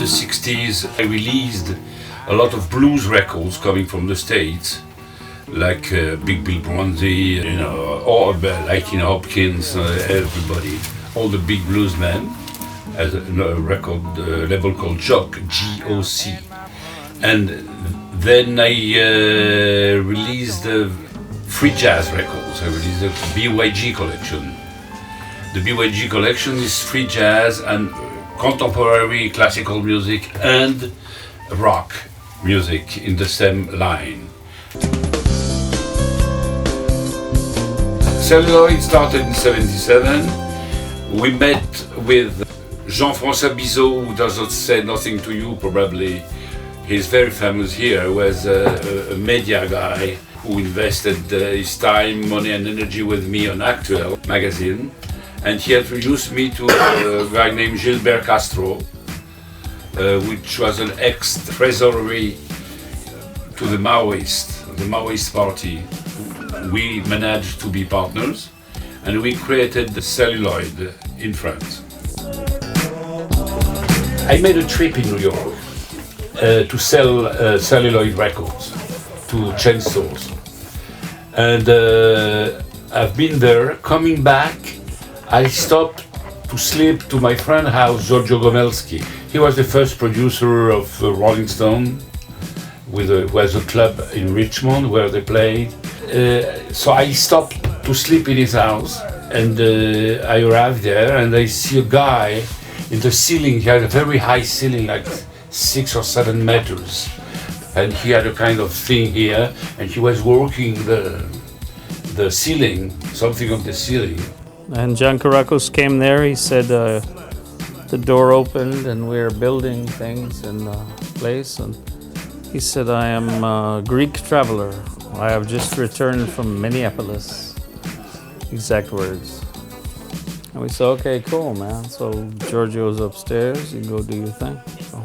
the 60s, I released a lot of blues records coming from the States, like Big Bill Bronzy, or like Hopkins, everybody, all the big blues men, as a record label called Jock, G-O-C. And then I released free jazz records. I released the BYG collection. The BYG collection is free jazz and contemporary classical music and rock music in the same line. Celluloid started in '77. We met with Jean-François Bizot, who does not say nothing to you probably. He's very famous here, was a media guy who invested his time, money and energy with me on Actuel magazine. And he introduced me to a guy named Gilbert Castro, which was an ex-treasury to the Maoist party. We managed to be partners, and we created the Celluloid in France. I made a trip in New York to sell Celluloid records to chain stores. And I've been there. Coming back, I stopped to sleep to my friend's house, Giorgio Gomelski. He was the first producer of Rolling Stone, was a club in Richmond where they played. So I stopped to sleep in his house, and I arrived there, and I see a guy in the ceiling. He had a very high ceiling, like 6 or 7 meters, and he had a kind of thing here, and he was working the ceiling, something on the ceiling. And Jean Karakos came there. He said the door opened and we were building things in the place. And he said, I am a Greek traveler. I have just returned from Minneapolis. Exact words. And we said, okay, cool, man. So Giorgio's upstairs. You go do your thing. So.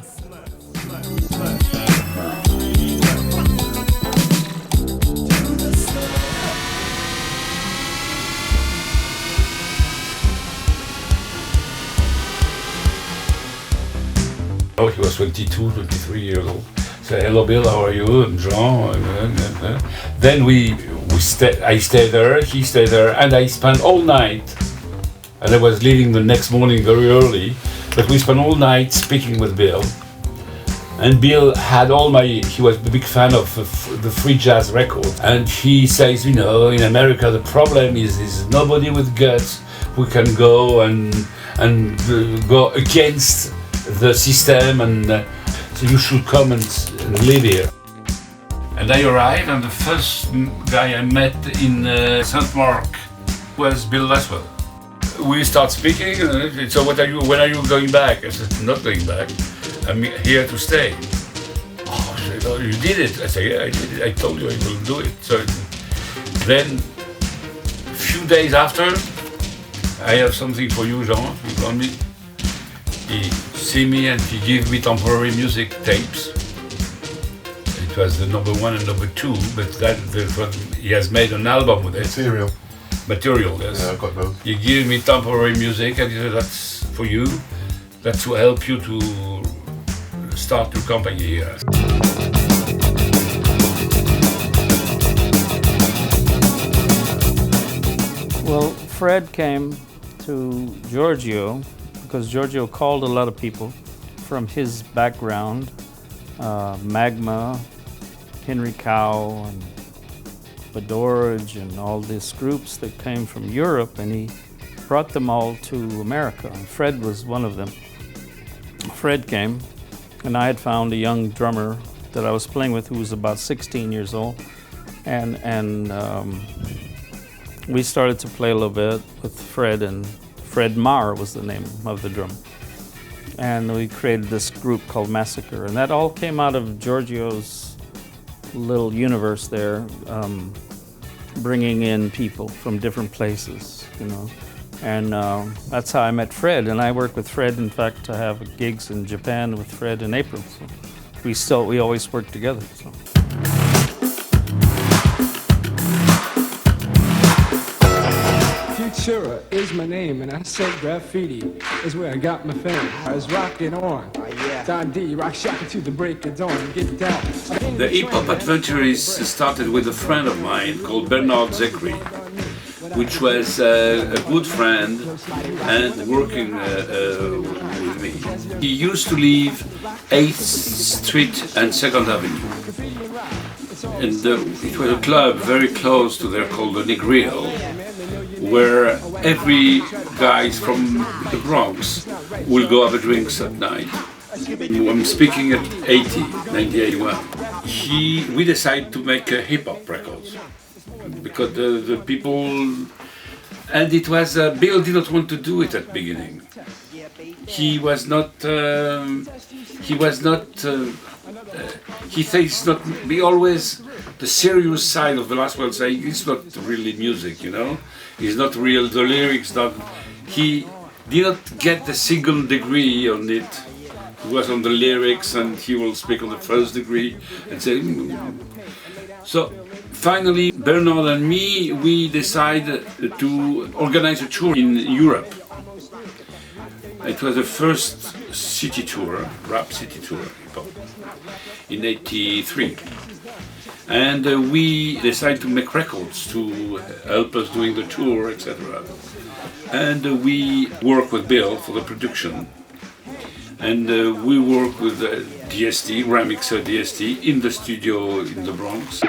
Oh, he was 22, 23 years old. So, hello Bill, how are you? I'm Jean. Then I stayed there, he stayed there, and I spent all night, and I was leaving the next morning very early, but we spent all night speaking with Bill. And Bill had he was a big fan of the free jazz record. And he says, in America the problem is nobody with guts who can go and go against the system, and so you should come and live here. And I arrived, and the first guy I met in St. Mark was Bill Laswell. We start speaking, and so when are you going back? I said, not going back, I'm here to stay. Oh, she said, oh, you did it? I said, yeah, I did it, I told you I will do it. So then, a few days after, I have something for you, Jean, you call me. He see me and he gave me temporary music tapes. It was the number 1 and number 2, but he has made an album with it. Material, yes. Yeah, I've got both. He gave me temporary music, and he said, that's for you. That's to help you to start your company here. Well, Fred came to Giorgio because Giorgio called a lot of people from his background, Magma, Henry Cow, and Badorj, and all these groups that came from Europe, and he brought them all to America. And Fred was one of them. Fred came, and I had found a young drummer that I was playing with who was about 16 years old, and we started to play a little bit with Fred, and Fred Marr was the name of the drummer. And we created this group called Massacre, and that all came out of Giorgio's little universe there, bringing in people from different places, And that's how I met Fred, and I work with Fred. In fact, I have gigs in Japan with Fred in April. So we always work together. So. Futura is my name, and I said graffiti is where I got my fame. I was rocking on. Yeah. The hip-hop adventure started with a friend of mine called Bernard Zechary, which was a good friend and working with me. He used to live 8th Street and 2nd Avenue. And it was a club very close to there called the Negril, where every guys from the Bronx will go have a drinks at night. I'm speaking at 1981. We decided to make a hip-hop records because the people, and it was Bill did not want to do it at the beginning. He says not be always the serious side of the Laswell saying it's not really music, you know. It's not real. The lyrics not. He did not get the single degree on it. He was on the lyrics, and he will speak on the first degree and say. So finally, Bernard and me, we decided to organize a tour in Europe. It was the first city tour, rap city tour, in '83. And we decided to make records to help us doing the tour, etc. And we work with Bill for the production. And we work with DST, Grand Mixer DST, in the studio in the Bronx.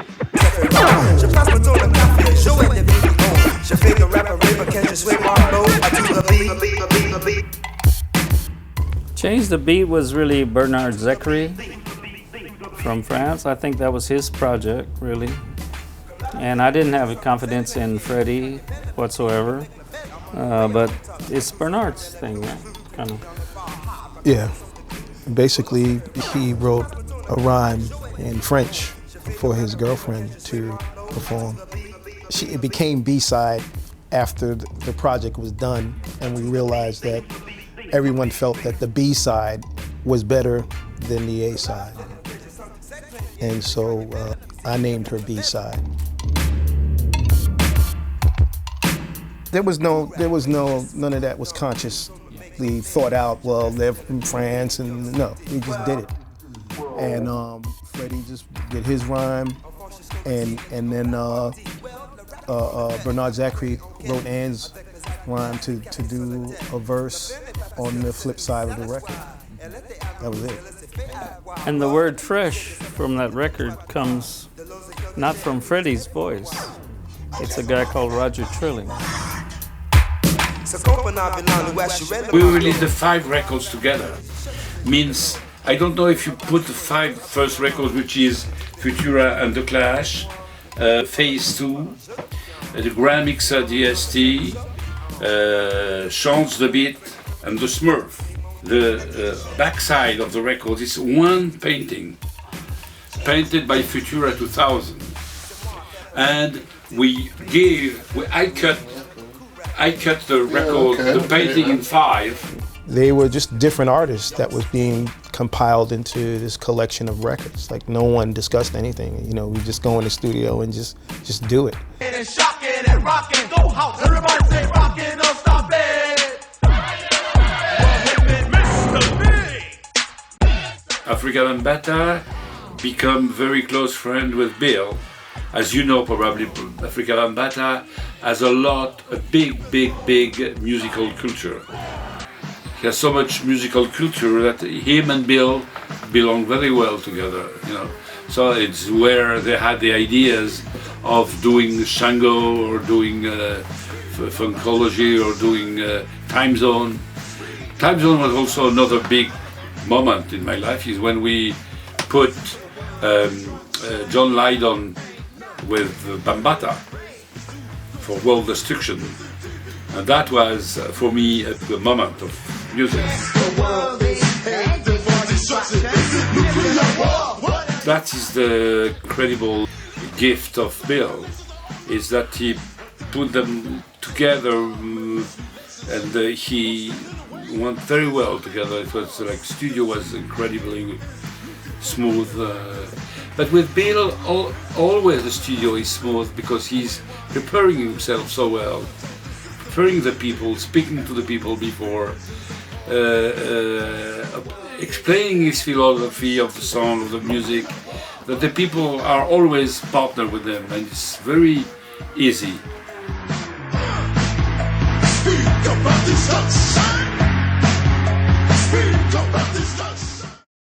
Change the Beat was really Bernard Zechary from France. I think that was his project, really. And I didn't have confidence in Freddie whatsoever. But it's Bernard's thing, right? Kind of. Yeah. Basically, he wrote a rhyme in French for his girlfriend to perform. It became B-side after the project was done, and we realized that everyone felt that the B-side was better than the A-side. And so I named her B-side. None of that was consciously thought out. Well, they're from France, and no, we just did it. And Freddie just did his rhyme, and then Bernard Zechary wrote Anne's rhyme to do a verse on the flip side of the record. That was it. And the word fresh from that record comes not from Freddie's voice. It's a guy called Roger Trilling. We released the 5 records together. Means, I don't know if you put the 5 first records, which is Futura and The Clash, Phase 2, the Grand Mixer DST, Change the Beat, and The Smurf. The backside of the record is one painting, painted by Futura 2000. And I cut the record, the painting in 5. They were just different artists that was being compiled into this collection of records. Like no one discussed anything. You know, we just go in the studio and just do it. And shocking and rocking, go house. Everybody say rocking, don't stop it. Afrika Bambaataa become very close friend with Bill. As you know, probably Afrika Bambaataa has a big musical culture. He has so much musical culture that him and Bill belong very well together, you know. So it's where they had the ideas of doing Shango or doing Funkology or doing Time Zone. Time Zone was also another big moment in my life, is when we put John Lydon with Bambaataa for World Destruction. And that was, for me, the moment of music. That is the incredible gift of Bill, is that he put them together and he went very well together. It was like studio was incredibly smooth. But with Bill, always the studio is smooth because he's preparing himself so well, preparing the people, speaking to the people before. explaining his philosophy of the song, of the music, that the people are always partner with them, and it's very easy. Speak about this outside.